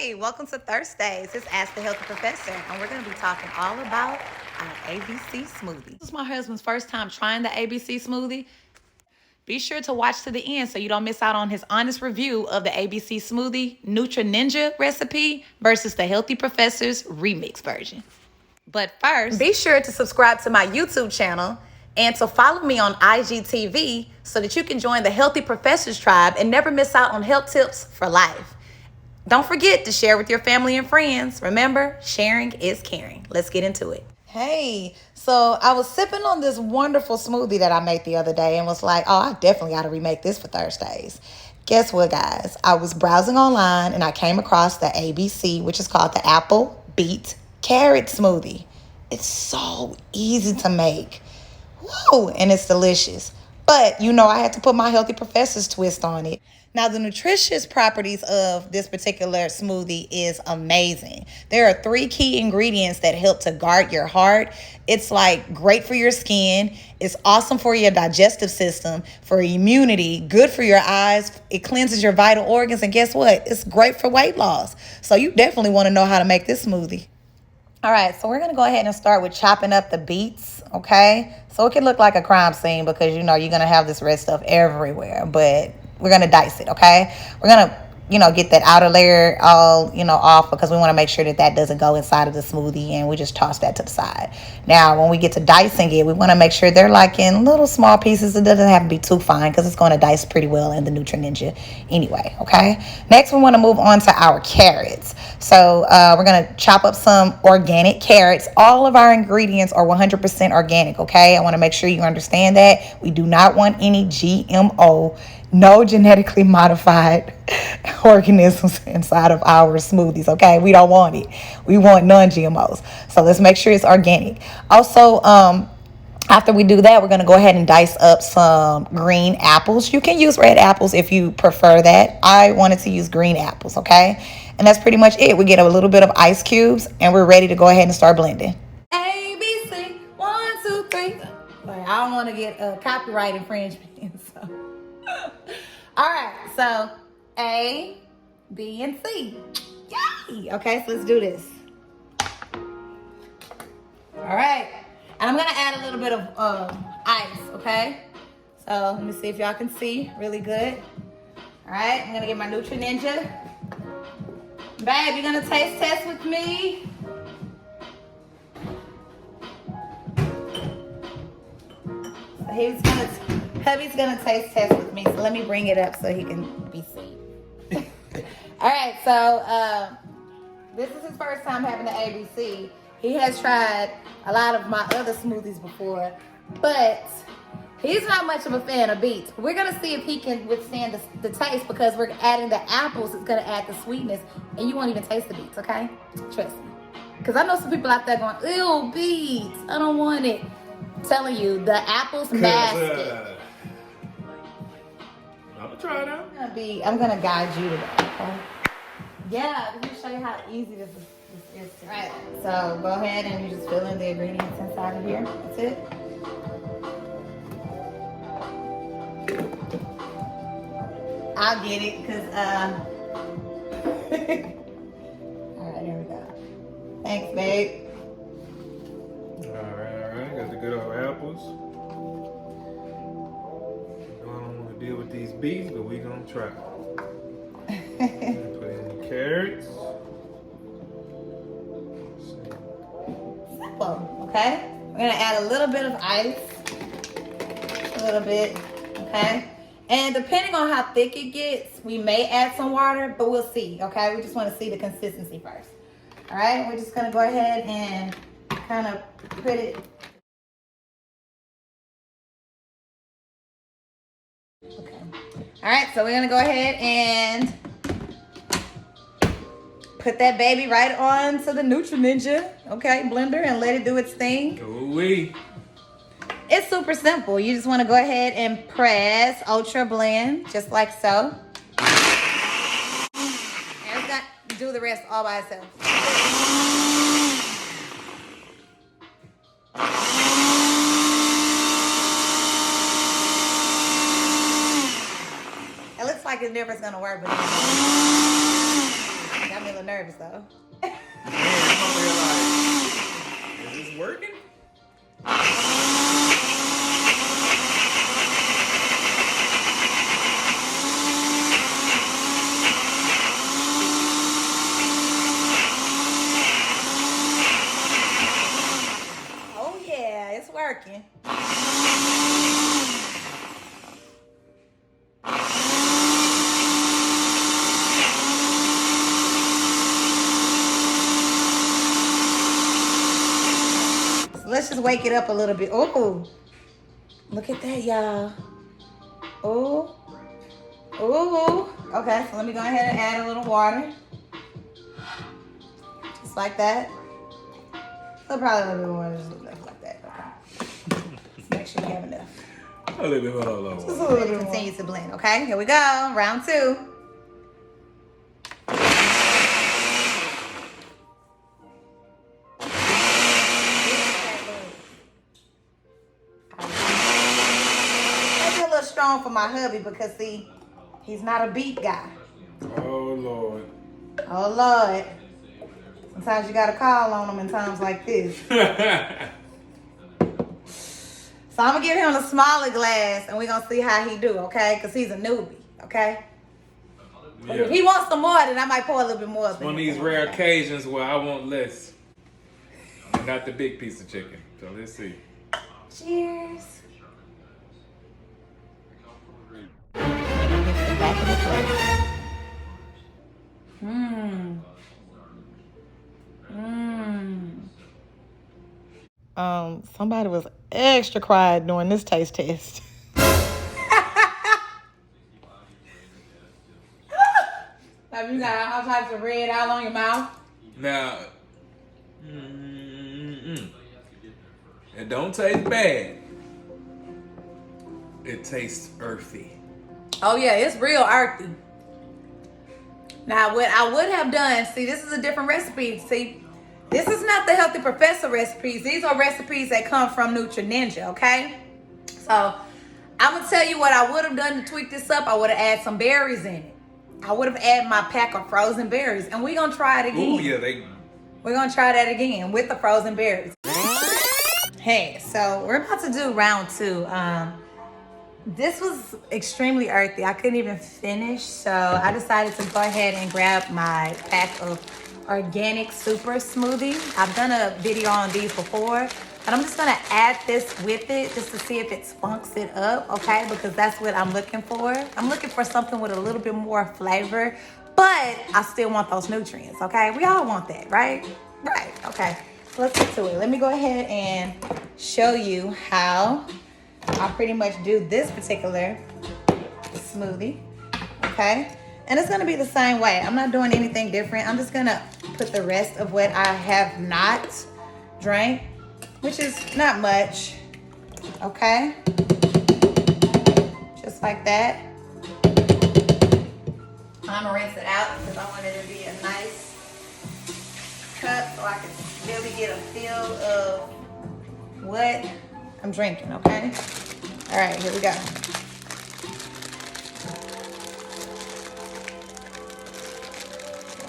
Hey, welcome to Thursdays. It's Ask the Healthy Professor, and we're going to be talking all about our ABC smoothie. This is my husband's first time trying the ABC smoothie. Be sure to watch to the end so you don't miss out on his honest review of the ABC Smoothie Nutri Ninja recipe versus the Healthy Professor's remix version. But first, be sure to subscribe to my YouTube channel and to follow me on IGTV so that you can join the Healthy Professors tribe and never miss out on health tips for life. Don't forget to share with your family and friends. Remember, sharing is caring. Let's get into it. Hey, so I was sipping on this wonderful smoothie that I made the other day and was like, oh, I definitely got to remake this for Thursdays. Guess what, guys? I was browsing online and I came across the ABC, which is called the Apple Beet Carrot Smoothie. It's so easy to make. Woo, and it's delicious. But, I had to put my Healthy Professor's twist on it. Now, the nutritious properties of this particular smoothie is amazing. There are 3 key ingredients that help to guard your heart. It's like great for your skin. It's awesome for your digestive system, for immunity, good for your eyes. It cleanses your vital organs. And guess what? It's great for weight loss. So you definitely want to know how to make this smoothie. All right, so we're going to go ahead and start with chopping up the beets, okay? So it can look like a crime scene because, you're going to have this red stuff everywhere, but we're going to dice it, okay? We're going to, get that outer layer all, off because we want to make sure that doesn't go inside of the smoothie, and we just toss that to the side. Now, when we get to dicing it, we want to make sure they're like in little small pieces. It doesn't have to be too fine because it's going to dice pretty well in the Nutri Ninja anyway, okay? Next, we want to move on to our carrots. So we're going to chop up some organic carrots. All of our ingredients are 100% organic, okay? I want to make sure you understand that. We do not want any GMO, no genetically modified organisms inside of our smoothies, okay? We don't want it. We want non-GMOs. So let's make sure it's organic. Also, after we do that, we're going to go ahead and dice up some green apples. You can use red apples if you prefer that. I wanted to use green apples, okay? And that's pretty much it. We get a little bit of ice cubes, and we're ready to go ahead and start blending. ABC, 1, 2, 3. I don't want to get a copyright infringement, so. All right, so A, B, and C. Yay! Okay, so let's do this. All right, and I'm gonna add a little bit of ice, okay? So let me see if y'all can see really good. All right, I'm gonna get my Nutri Ninja. Babe, you're gonna taste test with me? So hubby's gonna taste test with me, so let me bring it up so he can be seen. All right, so this is his first time having the ABC. He has tried a lot of my other smoothies before, but he's not much of a fan of beets. We're gonna see if he can withstand the taste because we're adding the apples. It's gonna add the sweetness, and you won't even taste the beets, okay? Trust me. Because I know some people out there going, ew, beets, I don't want it. I'm telling you, the apples mask it. I'm gonna try it out. I'm gonna guide you to that, okay? Yeah, let me show you how easy this is. Right. So go ahead and you just fill in the ingredients inside of here. That's it. I'll get it because all right, here we go. Thanks, babe. All right. Got the good old apples. I don't want to deal with these beets, but we're gonna try. Put in the carrots. Simple, okay? We're gonna add a little bit of ice. A little bit, okay? And depending on how thick it gets, we may add some water, but we'll see, okay? We just want to see the consistency first. All right, we're just gonna go ahead and kind of put it. Okay. All right, so we're gonna go ahead and put that baby right on to the Nutri Ninja, okay, blender, and let it do its thing. Ooh-wee. It's super simple. You just want to go ahead and press Ultra Blend, just like so. And it's got to do the rest all by itself. It looks like it never is going to work, but got me little nervous though. Man, I'm over here like, is this working? Oh yeah, it's working. Let's just wake it up a little bit. Oh, look at that, y'all. Oh, oh. Okay, so let me go ahead and add a little water. Just like that. So probably a little bit more, just enough like that. Okay. Let's make sure we have enough. A little bit more. Just a little bit. Continue to blend. Okay, here we go. Round 2. Strong for my hubby because see, he's not a beat guy. Oh Lord. Oh Lord. Sometimes you gotta call on him in times like this. So I'm gonna give him a smaller glass and we're gonna see how he do, okay? Because he's a newbie, okay? But if he wants some more, then I might pour a little bit more. It's one of these rare occasions where I want less. Not the big piece of chicken. So let's see. Cheers. Somebody was extra quiet during this taste test. Have you got all types of red all on your mouth? Now, it don't taste bad. It tastes earthy. Oh yeah, it's real earthy. Now what I would have done, see, this is a different recipe. See, this is not the Healthy Professor recipes. These are recipes that come from Nutri Ninja, okay? So I'm gonna tell you what I would have done to tweak this up. I would have added some berries in it. I would have added my pack of frozen berries, and we're gonna try it again. Oh yeah, We're gonna try that again with the frozen berries. Hey, so we're about to do round 2. This was extremely earthy. I couldn't even finish, so I decided to go ahead and grab my pack of organic super smoothie. I've done a video on these before, but I'm just gonna add this with it just to see if it spunks it up, okay? Because that's what I'm looking for. I'm looking for something with a little bit more flavor, but I still want those nutrients, okay? We all want that, right? Right, okay. So let's get to it. Let me go ahead and show you how I pretty much do this particular smoothie, okay? And it's gonna be the same way. I'm not doing anything different. I'm just gonna put the rest of what I have not drank, which is not much, okay? Just like that. I'm gonna rinse it out because I want it to be a nice cup so I can really get a feel of what I'm drinking, okay? All right, here we go.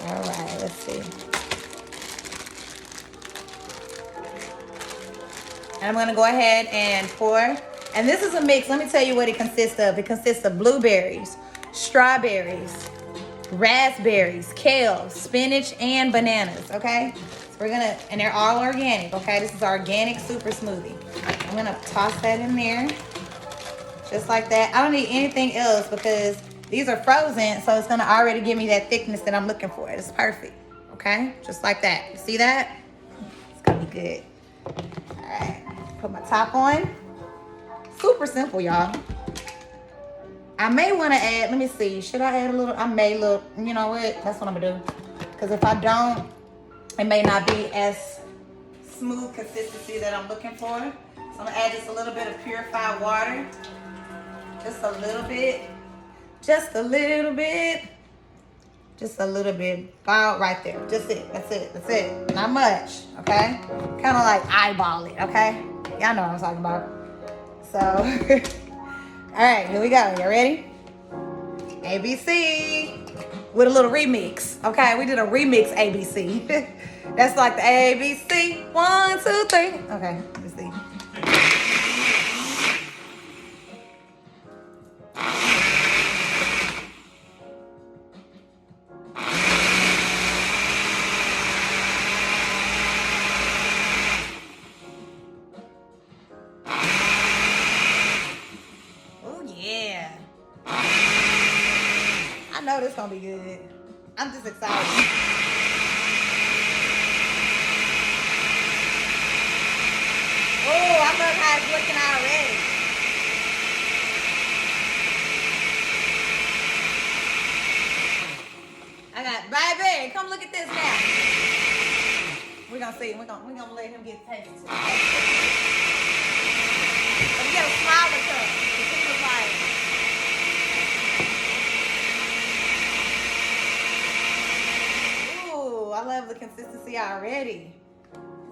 All right, let's see. And I'm gonna go ahead and pour. And this is a mix, let me tell you what it consists of. It consists of blueberries, strawberries, raspberries, kale, spinach, and bananas, okay? So we're gonna, and they're all organic, okay? This is organic super smoothie. I'm gonna toss that in there, just like that. I don't need anything else because these are frozen, so it's gonna already give me that thickness that I'm looking for. It's perfect, okay? Just like that. You see that? It's gonna be good. All right, put my top on. Super simple, y'all. I may wanna add, let me see, should I add a little? I may look, you know what? That's what I'm gonna do. Because if I don't, it may not be as smooth consistency that I'm looking for. So I'm gonna add just a little bit of purified water. Just a little bit. Just a little bit. Just a little bit. About right there. Just it. That's it. That's it. Not much. Okay? Kind of like eyeball it. Okay? Y'all know what I'm talking about. So, all right, here we go. You ready? ABC. with a little remix. Okay, we did a remix ABC. That's like the ABC. 1, 2, 3. Okay, let's see. Oh yeah. I know this gonna be good. I'm just excited. Oh, I love how it's looking already. I got, baby, come look at this now. We're gonna see. We're gonna let him get tasted. You gotta smile with her. He was like, ooh, I love the consistency already.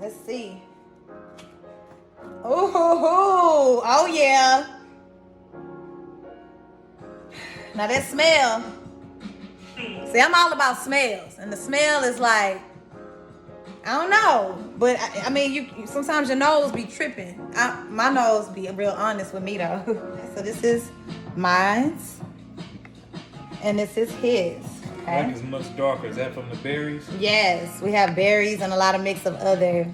Let's see. Ooh, oh yeah. Now that smell. See, I'm all about smells, and the smell is like, I don't know, but I mean, you sometimes your nose be tripping. My nose be real honest with me though. So this is mine's, and this is his. Okay. Like it's much darker. Is that from the berries? Yes, we have berries and a lot of mix of other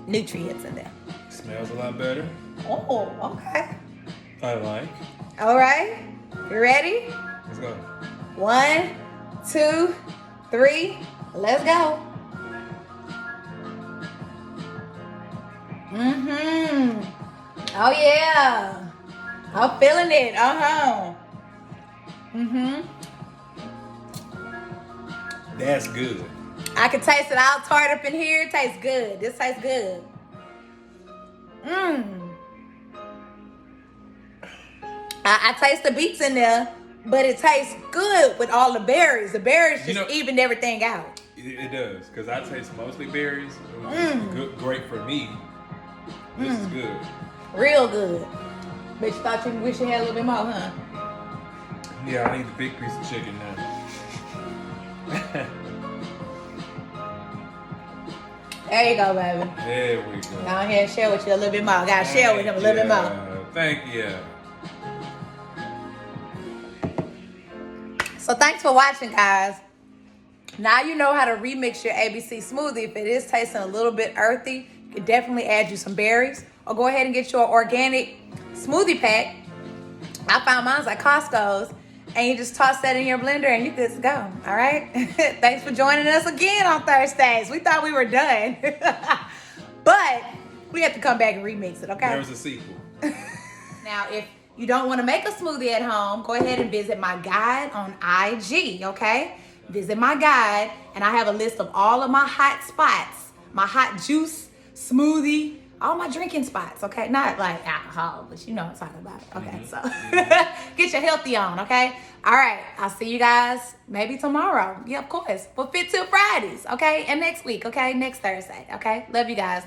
nutrients in there. Smells a lot better. Oh, okay. I like. All right, you ready? Let's go. 1, 2, 3, let's go. Oh yeah. I'm feeling it. That's good. I can taste it all tart up in here. It tastes good. This tastes good. I taste the beets in there, but it tastes good with all the berries. The berries just evened everything out. It does, because I taste mostly berries. It was good, great for me. This is good. Real good. But you thought you wish you had a little bit more, huh? Yeah, I need the big piece of chicken now. There you go, baby. There we go. Go ahead and share with you a little bit more. Gotta share with him a little bit more. Thank you. So thanks for watching, guys. Now you know how to remix your ABC smoothie. If it is tasting a little bit earthy, you can definitely add you some berries. Or go ahead and get your organic smoothie pack. I found mine at Costco's. And you just toss that in your blender and you're good to go. All right? Thanks for joining us again on Thursdays. We thought we were done. But we have to come back and remix it, okay? There's a sequel. Now, if you don't want to make a smoothie at home, go ahead and visit my guide on IG, okay? Visit my guide, and I have a list of all of my hot spots, my hot juice, smoothie, all my drinking spots, okay? Not like alcohol, but you know what I'm talking about. Okay, so get your healthy on, okay? All right, I'll see you guys maybe tomorrow. Yeah, of course. For Fit Till Fridays, okay? And next week, okay? Next Thursday, okay? Love you guys.